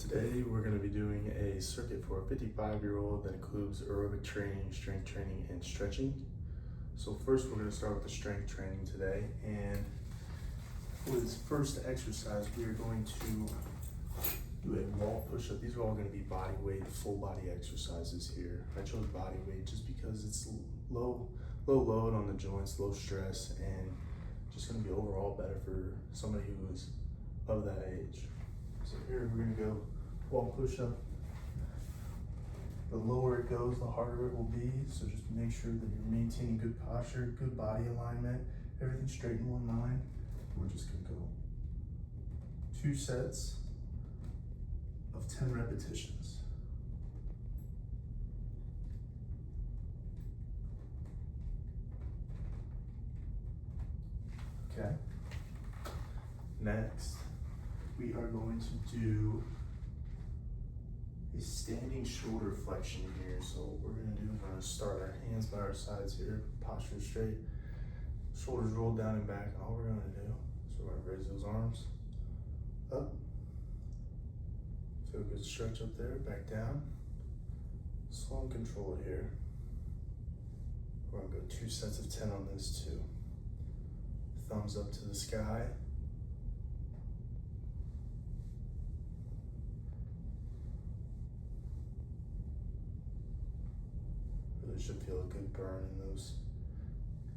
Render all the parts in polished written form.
Today we're going to be doing a circuit for a 55-year-old that includes aerobic training, strength training, and stretching. So first we're going to start with the strength training today, and for this first exercise we are going to do a wall push-up. These are all going to be body weight, full body exercises here. I chose body weight just because it's low load on the joints, low stress, and just going to be overall better for somebody who is of that age. So here we're going to go wall push-up. The lower it goes, the harder it will be. So just make sure that you're maintaining good posture, good body alignment, everything straight in one line. We're just going to go 2 sets of 10 repetitions. Okay. Next, we are going to do a standing shoulder flexion here. So what we're going to do is we're going to start our hands by our sides here, posture straight, shoulders rolled down and back, and all we're going to do is we're going to raise those arms up. Feel a good stretch up there, back down. Slow and control it here. We're going to go 2 sets of 10 on this too. Thumbs up to the sky. Really should feel a good burn in those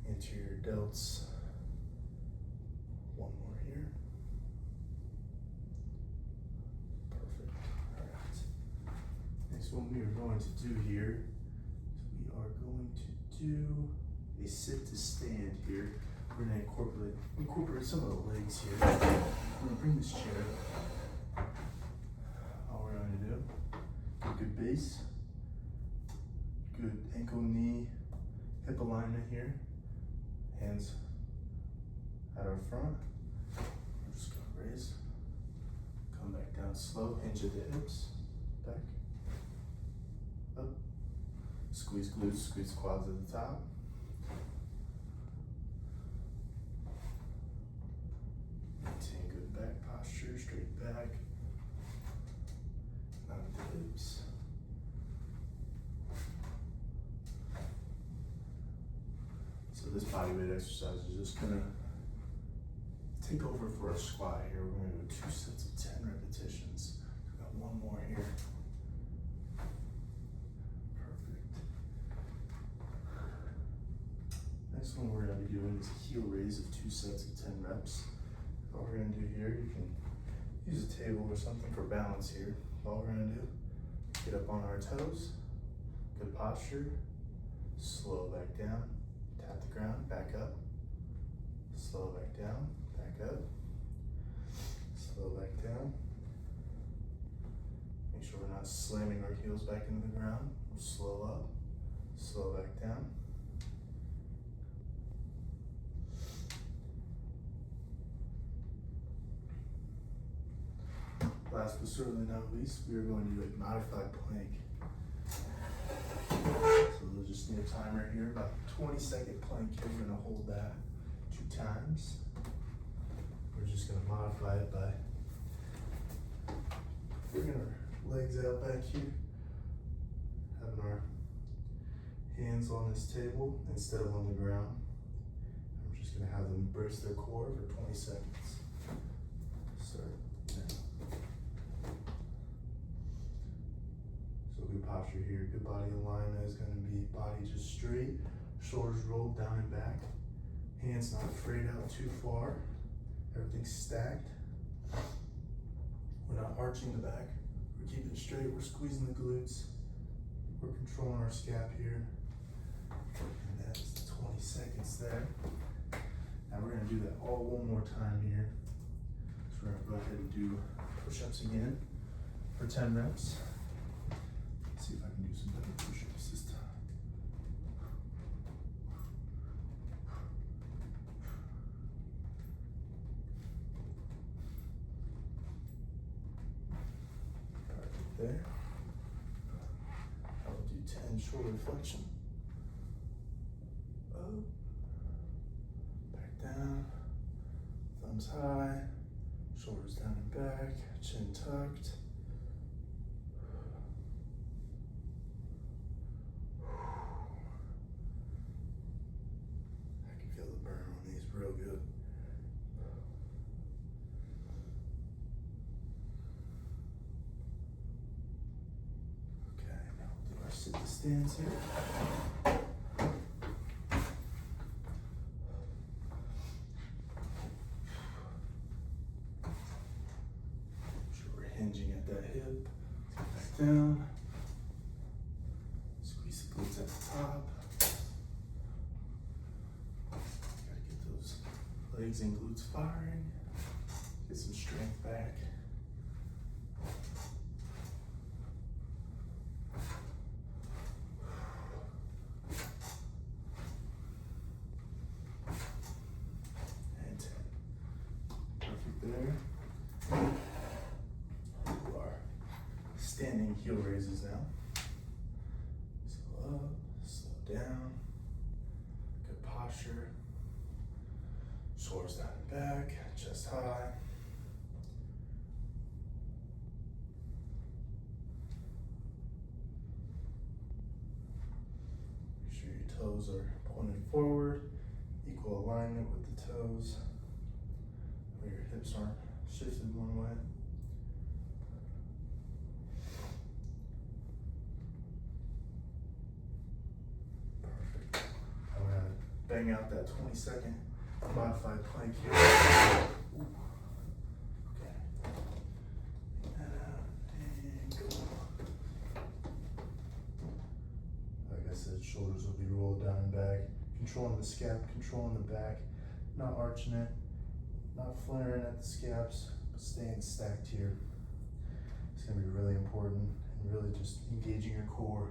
anterior delts. One more here. Perfect. All right. Next one we are going to do here is we are going to do a sit to stand here. We're going to incorporate some of the legs here. We're going to bring this chair up. All we're going to do, get a good base, good ankle, knee, hip alignment here. Hands at our front. We're just going to raise, come back down slow, hinge at the hips, back, up, squeeze glutes, squeeze quads at the top. Maintain good back posture, straight back, not at the hips. So this bodyweight exercise is just gonna take over for a squat here. We're gonna do 2 sets of 10 repetitions. We've got one more here. Perfect. Next one we're gonna be doing is a heel raise of 2 sets of 10 reps. All we're gonna do here, you can use a table or something for balance here. All we're gonna do, get up on our toes, good posture, slow back down, tap the ground, back up, slow back down, back up, slow back down. Make sure we're not slamming our heels back into the ground. We'll slow up, slow back down. Last but certainly not least, we are going to do a modified plank. So we'll just need a timer here, about 20-second plank here. We're going to hold that 2 times. We're just going to modify it by bringing our legs out back here, having our hands on this table instead of on the ground. We're just going to have them brace their core for 20 seconds. Start now. Good posture here, good body alignment is going to be body just straight, shoulders rolled down and back, hands not frayed out too far, everything's stacked. We're not arching the back, we're keeping it straight, we're squeezing the glutes, we're controlling our scap here, and that's 20 seconds there. Now we're going to do that all one more time here. So we're going to go ahead and do push-ups again for 10 reps. See if I can do some better push-ups this time. Perfect there. I will do 10 shoulder flexion. Up, back down, thumbs high, shoulders down and back, chin tucked. stance here. Hinging at that hip, back down, squeeze the glutes at the top. Gotta get those legs and glutes firing, get some strength back. And 10. Perfect there. Standing heel raises now. Slow up, slow down. Good posture. Shoulders down and back, chest high. Make sure your toes are pointed forward, equal alignment with the toes. Where your hips aren't shifted one way. Bang out that 20-second modified plank here. Ooh. Okay. Bang that out and go. Like I said, shoulders will be rolled down and back. Controlling the scap, controlling the back. Not arching it, not flaring at the scaps, but staying stacked here. It's gonna be really important, and really just engaging your core,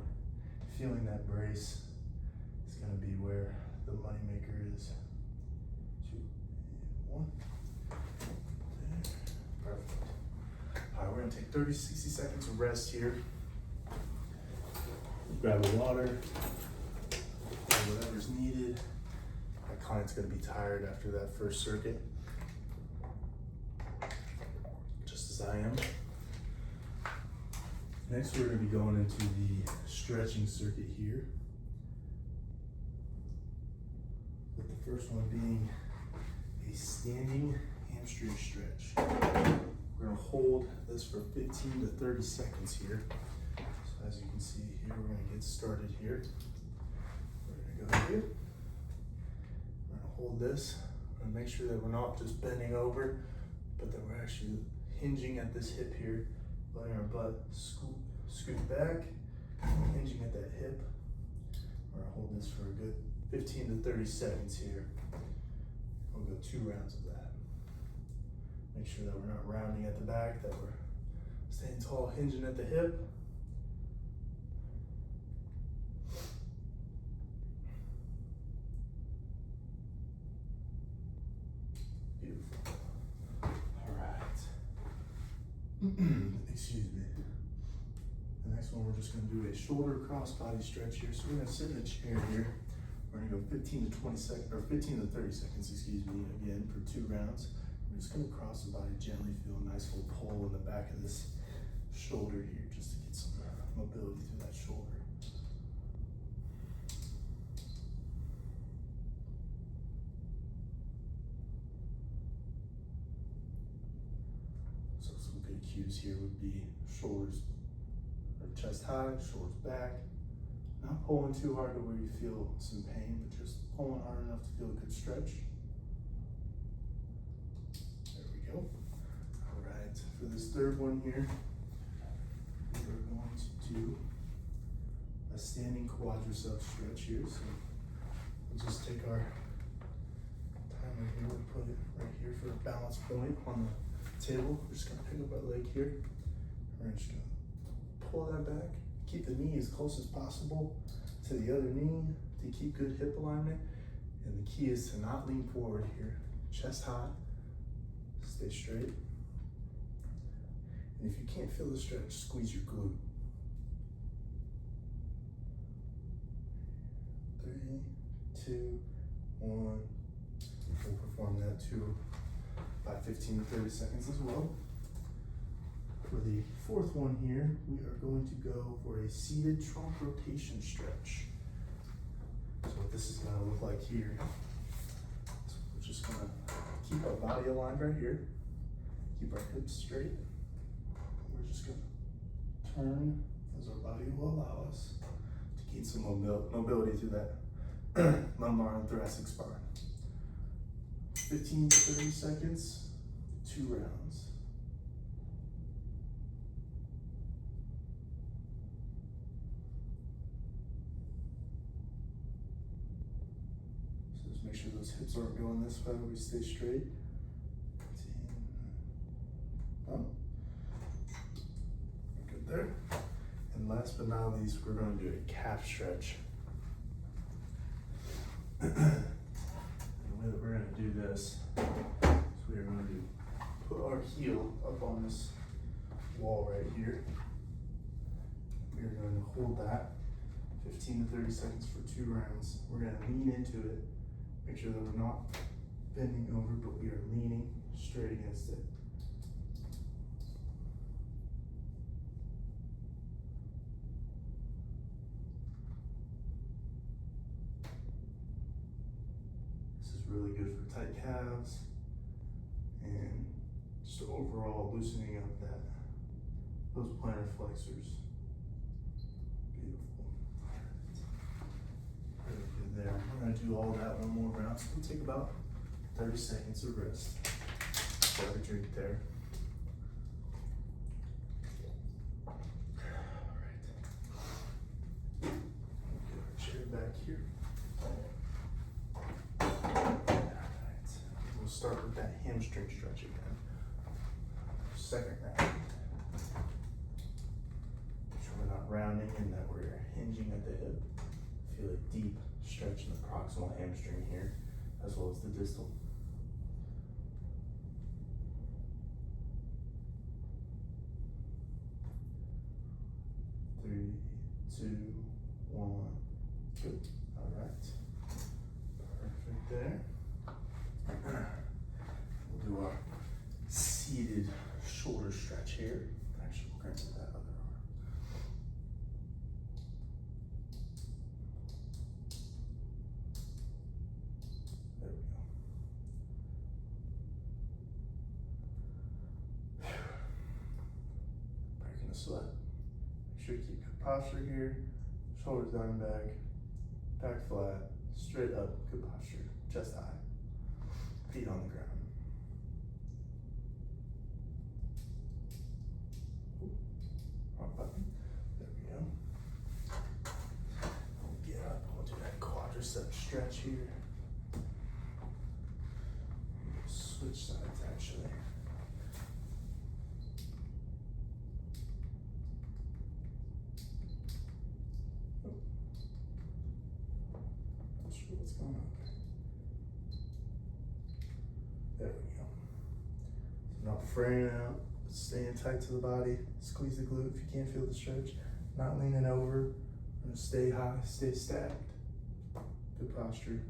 feeling that brace. It's gonna be where the money maker is. 2, 1. Perfect. All right, we're gonna take 30, 60 seconds of rest here. Grab a water, whatever's needed. My client's gonna be tired after that first circuit, just as I am. Next, we're gonna be going into the stretching circuit here. With the first one being a standing hamstring stretch. We're gonna hold this for 15 to 30 seconds here. So as you can see here, we're gonna get started here. We're gonna go here. We're gonna hold this. We're gonna make sure that we're not just bending over, but that we're actually hinging at this hip here, letting our butt scoot back, hinging at that hip. We're gonna hold this for a good 15 to 30 seconds here. We'll go 2 rounds of that. Make sure that we're not rounding at the back, that we're staying tall, hinging at the hip. Beautiful. All right. Excuse me. The next one, we're just gonna do a shoulder cross body stretch here. So we're gonna sit in a chair here. We're gonna go 15 to 20 seconds, or 15 to 30 seconds, excuse me, again for 2 rounds. We're just gonna cross the body gently, feel a nice little pull in the back of this shoulder here, just to get some mobility through that shoulder. So some good cues here would be shoulders or chest high, shoulders back. Not pulling too hard to where you feel some pain, but just pulling hard enough to feel a good stretch. There we go. All right, for this third one here, we're going to do a standing quadricep stretch here. So we'll just take our timer here, we'll put it right here for a balance point on the table. We're just gonna pick up our leg here. We're just gonna pull that back. Keep the knee as close as possible to the other knee to keep good hip alignment. And the key is to not lean forward here. Chest high, stay straight. And if you can't feel the stretch, squeeze your glute. 3, 2, 1. We'll perform that too by 15 to 30 seconds as well. For the fourth one here, we are going to go for a seated trunk rotation stretch. So what this is gonna look like here, so we're just gonna keep our body aligned right here, keep our hips straight. We're just gonna turn as our body will allow us to Gain some mobility through that lumbar and thoracic spine. 15 to 30 seconds, 2 rounds. So just make sure those hips aren't going this way, we stay straight. 15. Oh. Good there. And last but not least, we're going to do a calf stretch. The way that we're going to do this is we are going to put our heel up on this wall right here. We are going to hold that 15 to 30 seconds for 2 rounds. We're going to lean into it, make sure that we're not bending over, but we are leaning straight against it. Really good for tight calves and just overall loosening up those plantar flexors. Beautiful. Really good there. We're going to do all that one more round. So we'll take about 30 seconds of rest. Grab a drink there. All right. Get our chair back here. Start with that hamstring stretch again. Second round. Make sure we're not rounding and that we're hinging at the hip. Feel a deep stretch in the proximal hamstring here, as well as the distal. Three, two, one. Good. All right. Perfect there. We'll do our seated shoulder stretch here. Actually, we'll grab that other arm. There we go. Breaking the sweat. Make sure to keep good posture here. Shoulders down and back flat, straight up, good posture, chest high. Feet on the ground. Wrong button. There we go. We'll get up. We'll do that quadricep stretch here. Switch sides actually. Oh. Not sure what's going on. There we go. So not fraying out, staying tight to the body. Squeeze the glute if you can't feel the stretch. Not leaning over. We're gonna stay high, stay stacked. Good posture.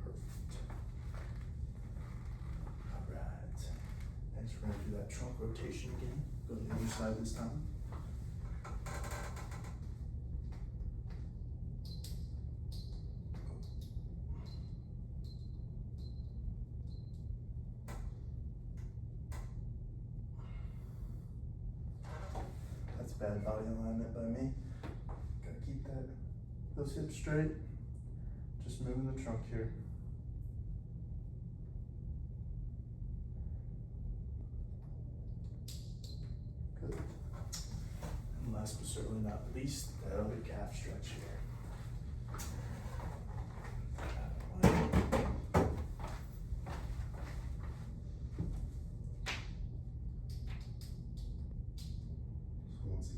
Perfect. All right. Next, we're gonna do that trunk rotation again. Go to the other side this time. Bad body alignment by me. Gotta keep those hips straight. Just moving the trunk here. Good. And last but certainly not least, the other calf stretch here.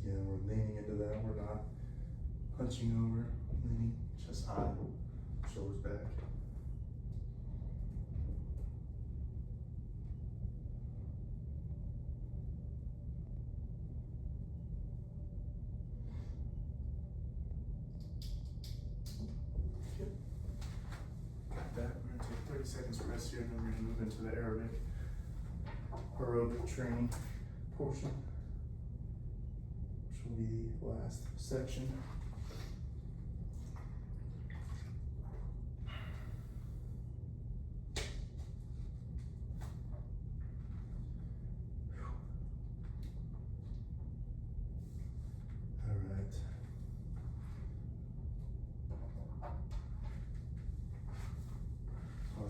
Again, we're leaning into that. We're not hunching over, leaning chest high, shoulders back. Good. Got that. We're going to take 30 seconds rest here, and then we're going to move into the aerobic training portion. Will be the last section.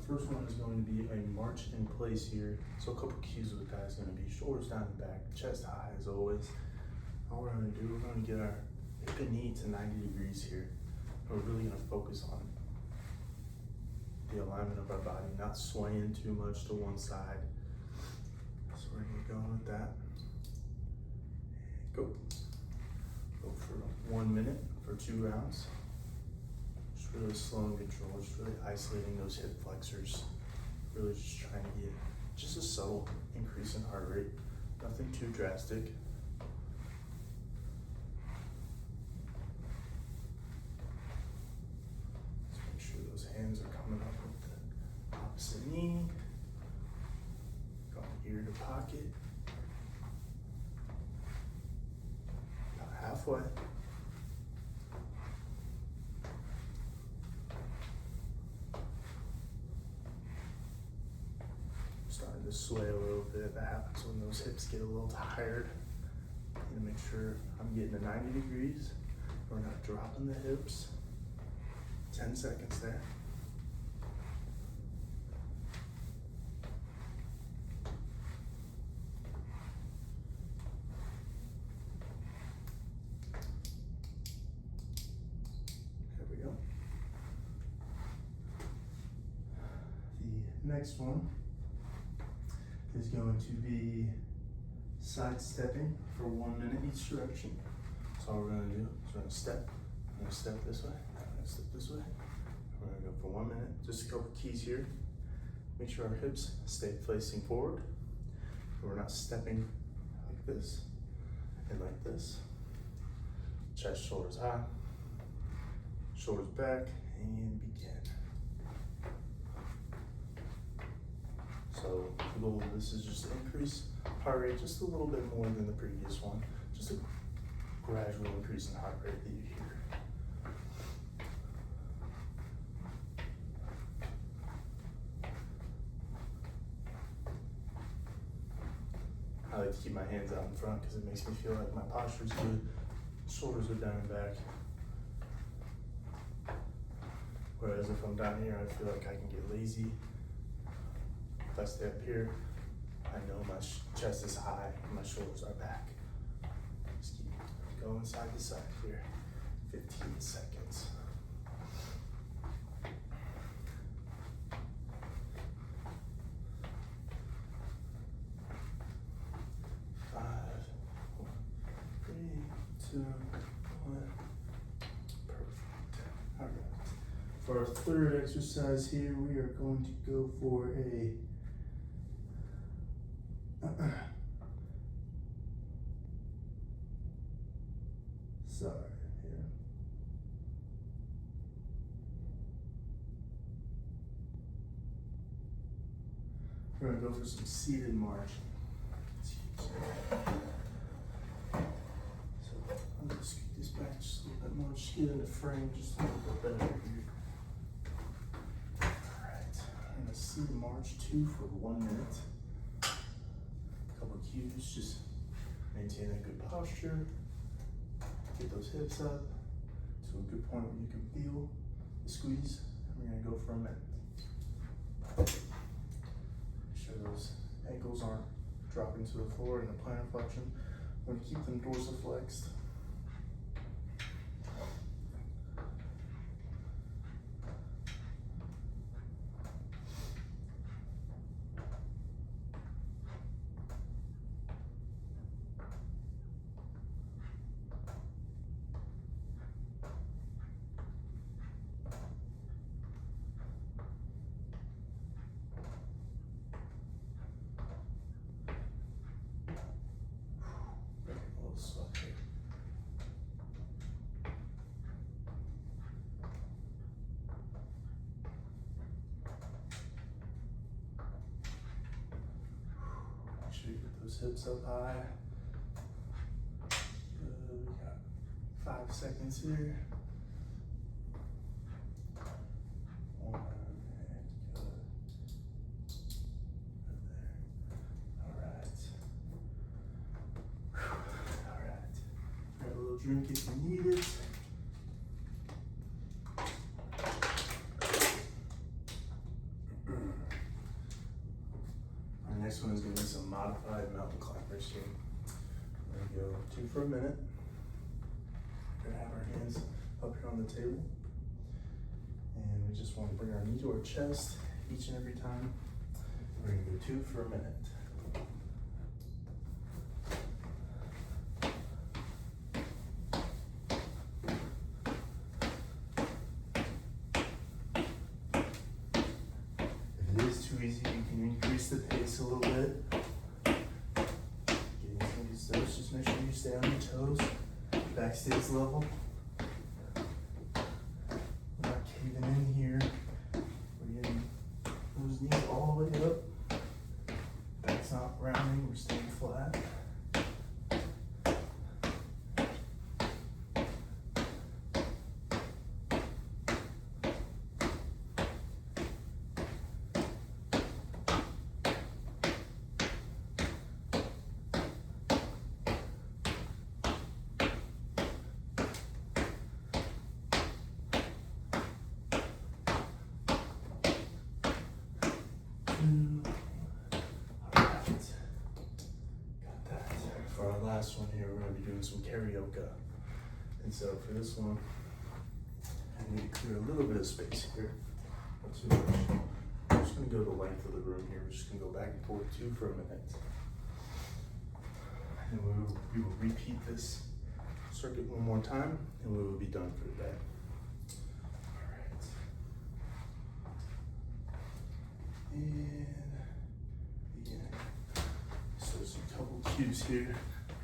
First one is going to be a march in place here. So a couple cues with that is going to be shoulders down and back, chest high as always. All we're going to do, we're going to get our hip and knee to 90 degrees here. We're really going to focus on the alignment of our body, not swaying too much to one side. So we're going to go with that. Go. Go for 1 minute for 2 rounds. Just really slow and control, just really isolating those hip flexors. Really just trying to get just a subtle increase in heart rate. Nothing too drastic. Just make sure those hands are coming up with the opposite knee. Going ear to pocket. About halfway. Starting to sway a little bit. That happens when those hips get a little tired. Need to make sure I'm getting to 90 degrees. We're not dropping the hips. 10 seconds there. There we go. The next one is going to be sidestepping for 1 minute each direction. So all we're gonna do is we're gonna step. I'm gonna step this way, I'm gonna step this way. We're gonna go for 1 minute. Just a couple keys here. Make sure our hips stay facing forward. We're not stepping like this and like this. Chest, shoulders high, shoulders back, and begin. So the goal of this is just to increase heart rate just a little bit more than the previous one. Just a gradual increase in heart rate that you hear. I like to keep my hands out in front because it makes me feel like my posture is good. Shoulders are down and back. Whereas if I'm down here, I feel like I can get lazy. If I stay up here, I know my chest is high and my shoulders are back. Just keep going side to side here. 15 seconds. 5, 4, 3, 2, 1. Perfect. All right. For our third exercise here, we are going to go for a sorry here. We're gonna go for some seated march. So I'm gonna scoot this back just a little bit more, just get in the frame just a little bit better here. Alright, I'm gonna seated march 2 for 1 minute. Couple cues, just maintain a good posture, get those hips up to a good point where you can feel the squeeze. And we're gonna go for a minute. Make sure those ankles aren't dropping to the floor in a plantar flexion. We're gonna keep them dorsiflexed. Make sure you get those hips up high. Good. We got 5 seconds here. 1 minute. Good. Right there. All right. All right. Grab a little drink if you need it. next one is gonna be some modified mountain climbers here. We're gonna go 2 for a minute. We're gonna have our hands up here on the table. And we just wanna bring our knee to our chest each and every time. We're gonna go 2 for a minute. If it is too easy, you can increase the pace a little bit. Getting some of these steps, just make sure you stay on your toes. Back stays level. We're not caving in here. We're getting those knees all the way up. Back's not rounding, we're staying flat. Alright, got that. For our last one here, we're going to be doing some karaoke. And so for this one, I need to clear a little bit of space here. Not too much. I'm just going to go the length of the room here. We're just going to go back and forth 2 for a minute. And we will repeat this circuit one more time, and we will be done for the day. Alright. And begin. So some couple cues here.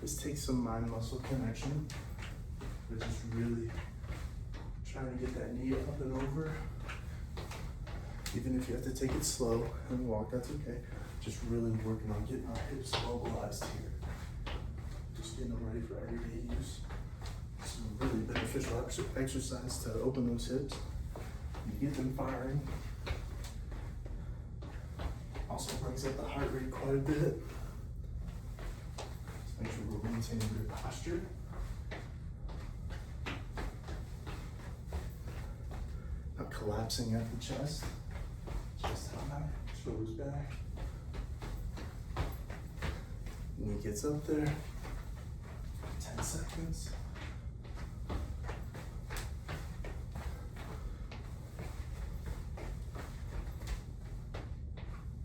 This takes some mind muscle connection, but just really trying to get that knee up and over. Even if you have to take it slow and walk, that's okay. Just really working on getting our hips mobilized here. Just getting them ready for everyday use. This is a really beneficial exercise to open those hips and get them firing. Also brings up the heart rate quite a bit. Just make sure we're maintaining good posture. Not collapsing at the chest. Chest high, shoulders back. Knee gets up there. 10 seconds.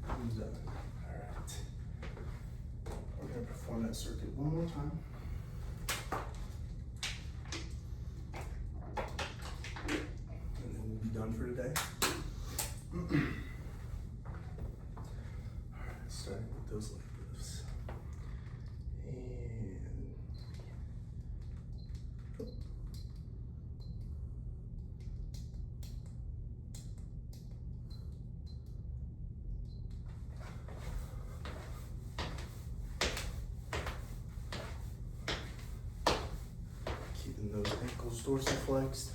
I'm done. All right. We're going to perform that circuit one more time. And then we'll be done for today. All right, starting with those leg lifts. And keeping those ankles dorsiflexed.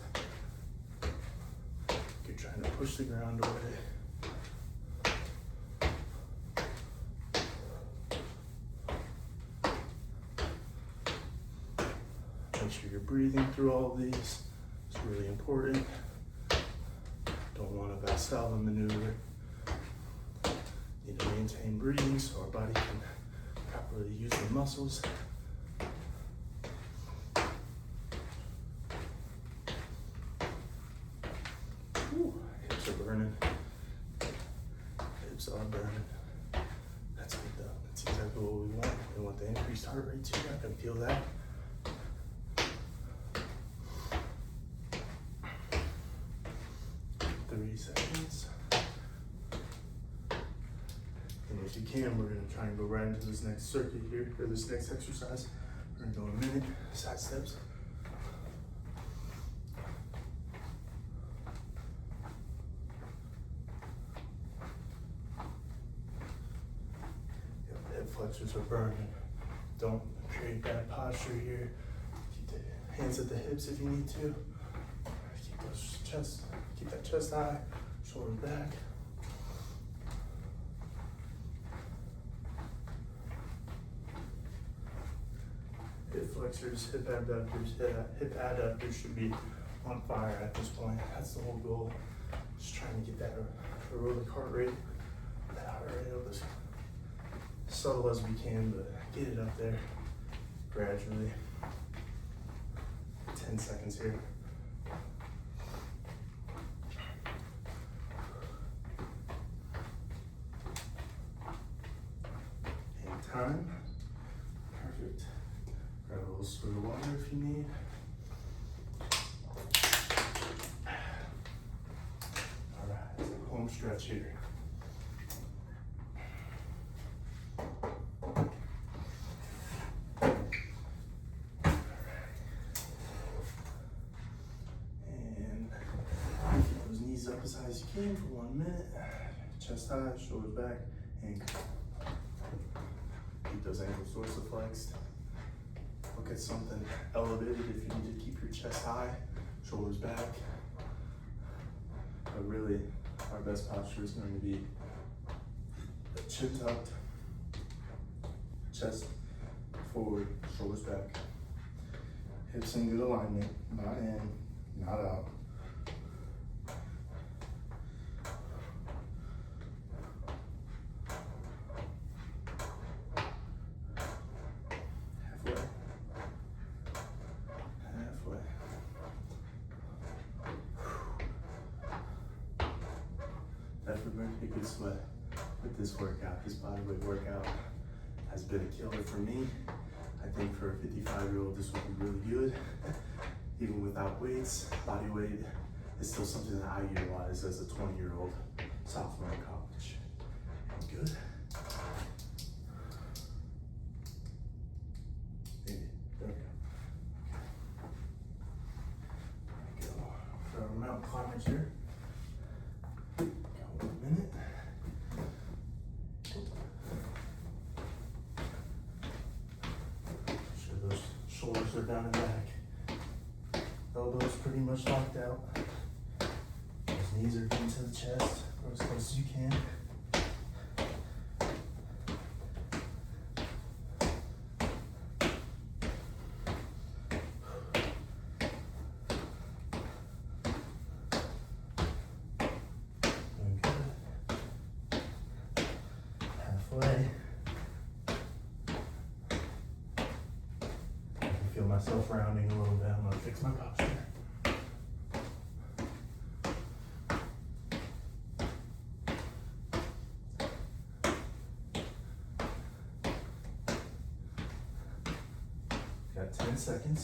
You're trying to push the ground away. Make sure you're breathing through all of these. It's really important. Don't want a Valsalva maneuver. Need to maintain breathing so our body can properly use the muscles. Hips are burning. Hips are burning. That's good though. That's exactly what we want. We want the increased heart rate too. I can feel that. Seconds. And if you can, we're going to try and go right into this next circuit here, or this next exercise. We're going to go a minute, side steps. Yep, hip flexors are burning. Don't create bad posture here. Keep the hands at the hips if you need to. Keep that chest high, shoulders back. Hip flexors, hip adductors should be on fire at this point. That's the whole goal. Just trying to get that aerobic heart rate, that heart rate of this subtle as we can, but get it up there gradually. 10 seconds here. And time. Perfect. Grab a little swig of water if you need. All right, home stretch here. Up as high as you can for 1 minute. Chest high, shoulders back, and keep those ankles dorsiflexed. Look at something elevated if you need to keep your chest high, shoulders back. But really, our best posture is going to be chin tucked, chest forward, shoulders back. Hips in good alignment, not in, not out. Definitely a good sweat with this workout. This bodyweight workout has been a killer for me. I think for a 55-year-old, this would be really good. Even without weights, body weight is still something that I utilize as a 20-year-old sophomore in college. Good. Maybe. There we go. Go for our mountain climbers here. Shoulders are down and back. Elbows pretty much locked out. Those knees are into the chest, or as close as you can. Doing good. Halfway. Feel myself rounding a little bit. I'm gonna fix my posture. Got 10 seconds.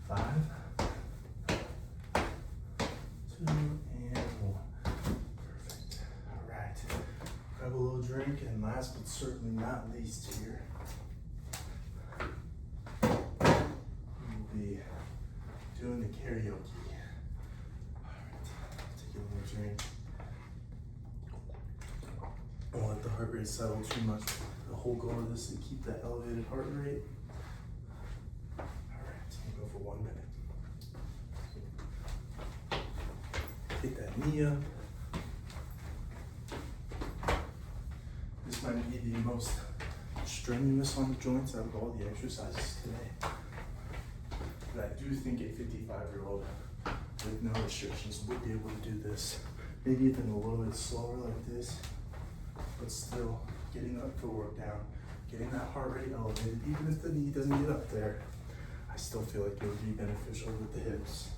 5, 2, and 1. Perfect. All right. Grab a little drink, and last but certainly not least here, we'll be doing the karaoke. All right, take a little drink. Don't let the heart rate settle too much. The whole goal of this is to keep that elevated heart rate. All right, so we'll go for 1 minute. Take that knee up. This might be the most strenuous on the joints out of all the exercises today. But I do think a 55-year-old with no restrictions would be able to do this. Maybe even a little bit slower like this, but still getting up for work down, getting that heart rate elevated. Even if the knee doesn't get up there, I still feel like it would be beneficial with the hips.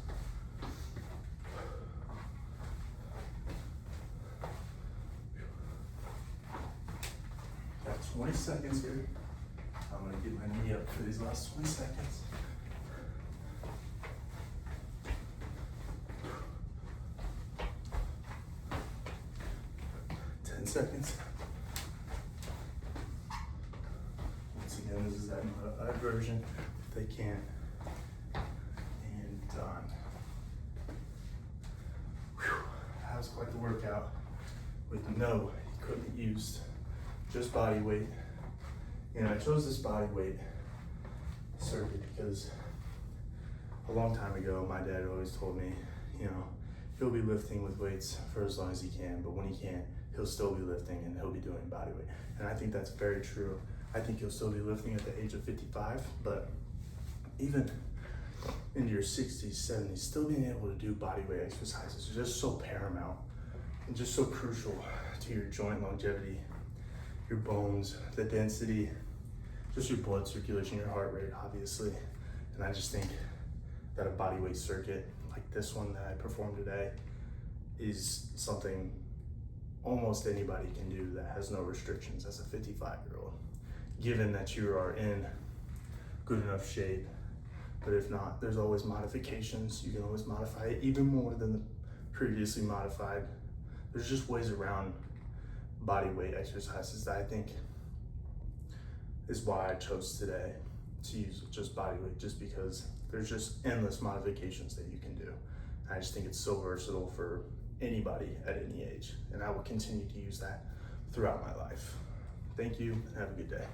Got 20 seconds here. I'm gonna get my knee up for these last 20 seconds. Seconds. Once again, this is that modified version if they can. And done. Whew. That was quite the workout with no equipment used, just body weight. And I chose this body weight circuit because a long time ago, my dad always told me, you know, he'll be lifting with weights for as long as he can, but when he can't, he'll still be lifting and he'll be doing body weight. And I think that's very true. I think he'll still be lifting at the age of 55, but even into your 60s, 70s, still being able to do body weight exercises is just so paramount. and just so crucial to your joint longevity, your bones, the density, just your blood circulation, your heart rate, obviously. And I just think that a bodyweight circuit like this one that I performed today is something almost anybody can do that has no restrictions as a 55-year-old, given that you are in good enough shape. But if not, there's always modifications. You can always modify it even more than the previously modified. There's just ways around body weight exercises that I think is why I chose today to use just body weight, just because there's just endless modifications that you can do. I just think it's so versatile for anybody at any age, and I will continue to use that throughout my life. Thank you, and have a good day.